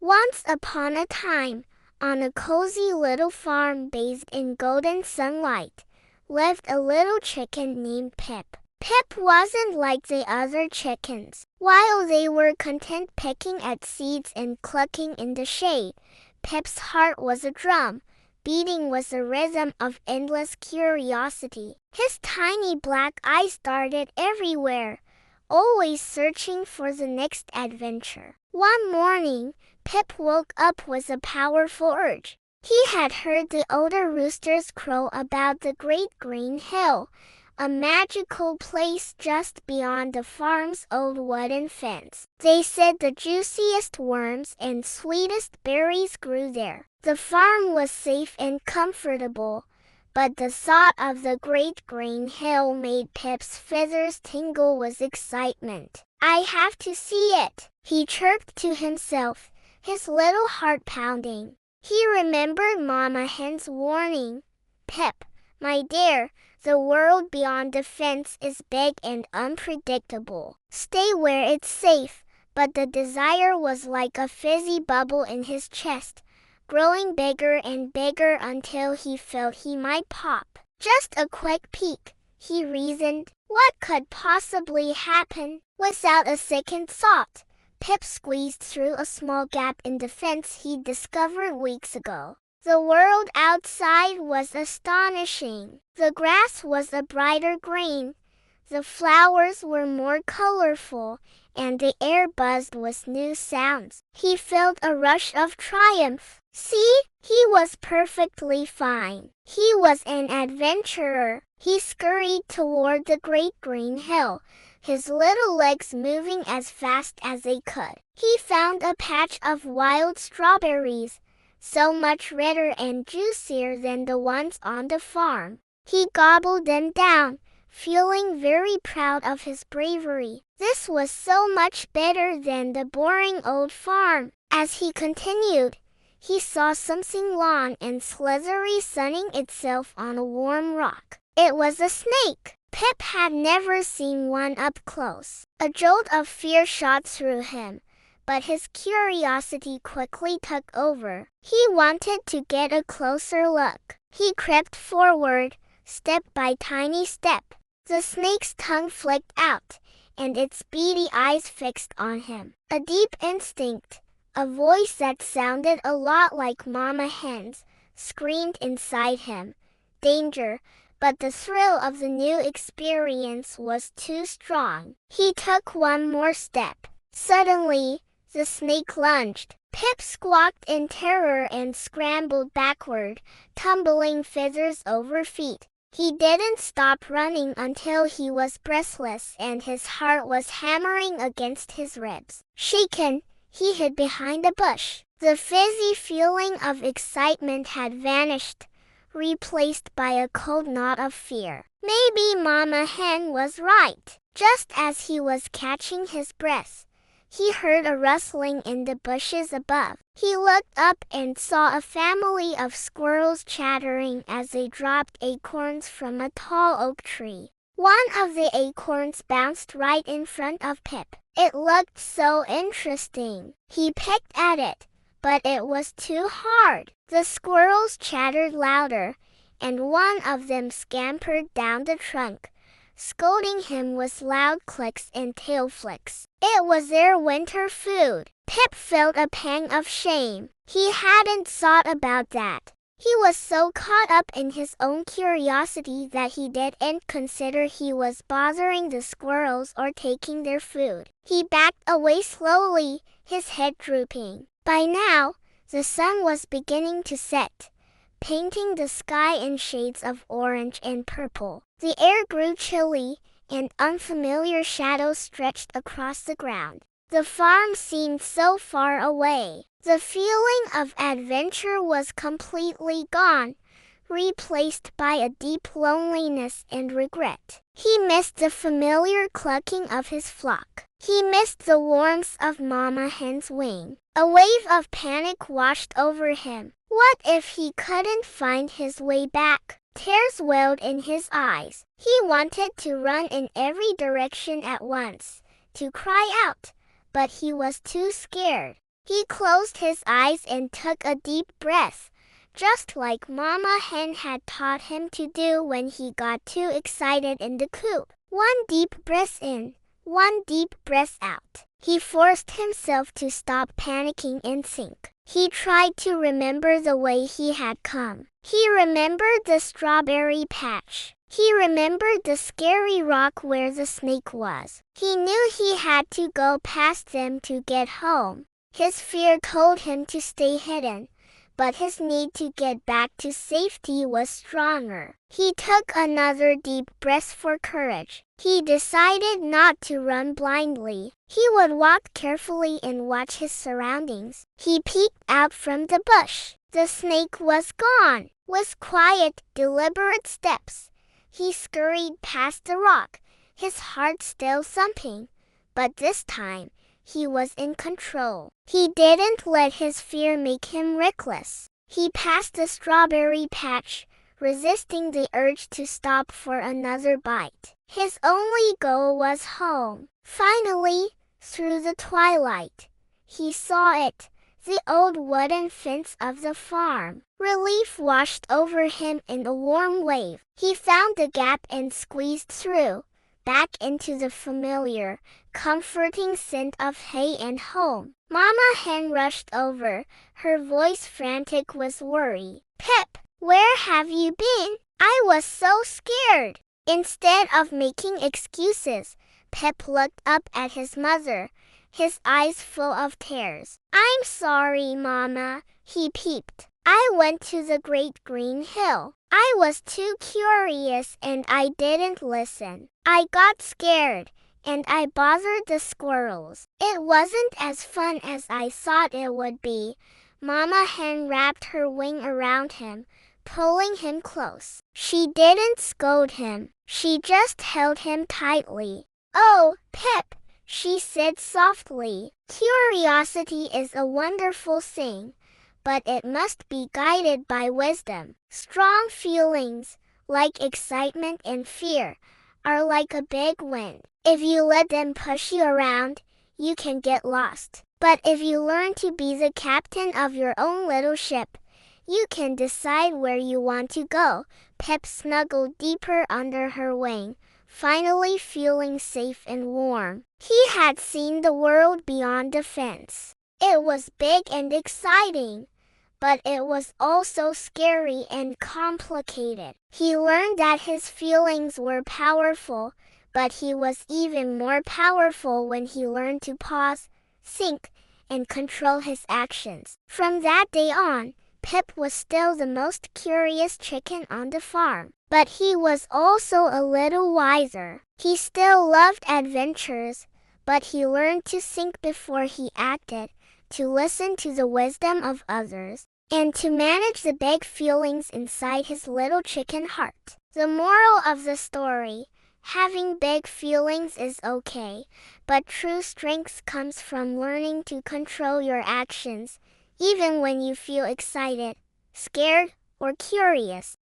Once upon a time, on a cozy little farm bathed in golden sunlight, lived a little chicken named Pip. Pip wasn't like the other chickens. While they were content pecking at seeds and clucking in the shade, Pip's heart was a drum, beating with the rhythm of endless curiosity. His tiny black eyes darted everywhere, always searching for the next adventure. One morning, Pip woke up with a powerful urge. He had heard the older roosters crow about the great green hill, a magical place just beyond the farm's old wooden fence. They said the juiciest worms and sweetest berries grew there. The farm was safe and comfortable, but the thought of the great green hill made Pip's feathers tingle with excitement. "I have to see it," he chirped to himself, his little heart pounding. He remembered Mama Hen's warning. "Pip, my dear, the world beyond the fence is big and unpredictable. Stay where it's safe." But the desire was like a fizzy bubble in his chest, growing bigger and bigger until he felt he might pop. Just a quick peek, he reasoned. What could possibly happen? Without a second thought, Pip squeezed through a small gap in the fence he'd discovered weeks ago. The world outside was astonishing. The grass was a brighter green, the flowers were more colorful, and the air buzzed with new sounds. He felt a rush of triumph. See, he was perfectly fine. He was an adventurer. He scurried toward the great green hill, his little legs moving as fast as they could. He found a patch of wild strawberries, so much redder and juicier than the ones on the farm. He gobbled them down, feeling very proud of his bravery. This was so much better than the boring old farm. As he continued, he saw something long and slithery sunning itself on a warm rock. It was a snake. Pip had never seen one up close. A jolt of fear shot through him, but his curiosity quickly took over. He wanted to get a closer look. He crept forward, step by tiny step. The snake's tongue flicked out, and its beady eyes fixed on him. A deep instinct, a voice that sounded a lot like Mama Hen's, screamed inside him. Danger! But the thrill of the new experience was too strong. He took one more step. Suddenly, the snake lunged. Pip squawked in terror and scrambled backward, tumbling feathers over feet. He didn't stop running until he was breathless and his heart was hammering against his ribs. Shaken, he hid behind a bush. The fizzy feeling of excitement had vanished, replaced by a cold knot of fear. Maybe Mama Hen was right. Just as he was catching his breath, he heard a rustling in the bushes above. He looked up and saw a family of squirrels chattering as they dropped acorns from a tall oak tree. One of the acorns bounced right in front of Pip. It looked so interesting. He pecked at it, but it was too hard. The squirrels chattered louder, and one of them scampered down the trunk, scolding him with loud clicks and tail flicks. It was their winter food. Pip felt a pang of shame. He hadn't thought about that. He was so caught up in his own curiosity that he didn't consider he was bothering the squirrels or taking their food. He backed away slowly, his head drooping. By now, the sun was beginning to set, painting the sky in shades of orange and purple. The air grew chilly, and unfamiliar shadows stretched across the ground. The farm seemed so far away. The feeling of adventure was completely gone, replaced by a deep loneliness and regret. He missed the familiar clucking of his flock. He missed the warmth of Mama Hen's wing. A wave of panic washed over him. What if he couldn't find his way back? Tears welled in his eyes. He wanted to run in every direction at once, to cry out, but he was too scared. He closed his eyes and took a deep breath, just like Mama Hen had taught him to do when he got too excited in the coop. One deep breath in, one deep breath out. He forced himself to stop panicking and think. He tried to remember the way he had come. He remembered the strawberry patch. He remembered the scary rock where the snake was. He knew he had to go past them to get home. His fear told him to stay hidden, but his need to get back to safety was stronger. He took another deep breath for courage. He decided not to run blindly. He would walk carefully and watch his surroundings. He peeked out from the bush. The snake was gone. With quiet, deliberate steps, he scurried past the rock, his heart still thumping. But this time, he was in control. He didn't let his fear make him reckless. He passed the strawberry patch, resisting the urge to stop for another bite. His only goal was home. Finally, through the twilight, he saw it, the old wooden fence of the farm. Relief washed over him in a warm wave. He found the gap and squeezed through, back into the familiar, comforting scent of hay and home. Mama Hen rushed over, her voice frantic with worry. "Pip, where have you been? I was so scared." Instead of making excuses, Pip looked up at his mother, his eyes full of tears. "I'm sorry, Mama," he peeped. "I went to the great green hill. I was too curious and I didn't listen. I got scared, and I bothered the squirrels. It wasn't as fun as I thought it would be." Mama Hen wrapped her wing around him, pulling him close. She didn't scold him. She just held him tightly. "Oh, Pip," she said softly, "curiosity is a wonderful thing, but it must be guided by wisdom. Strong feelings, like excitement and fear, are like a big wind. If you let them push you around, you can get lost. But if you learn to be the captain of your own little ship, you can decide where you want to go." Pip snuggled deeper under her wing, finally feeling safe and warm. He had seen the world beyond the fence. It was big and exciting, but it was also scary and complicated. He learned that his feelings were powerful, but he was even more powerful when he learned to pause, think, and control his actions. From that day on, Pip was still the most curious chicken on the farm, but he was also a little wiser. He still loved adventures, but he learned to think before he acted, to listen to the wisdom of others, and to manage the big feelings inside his little chicken heart. The moral of the story: having big feelings is okay, but true strength comes from learning to control your actions, even when you feel excited, scared, or curious.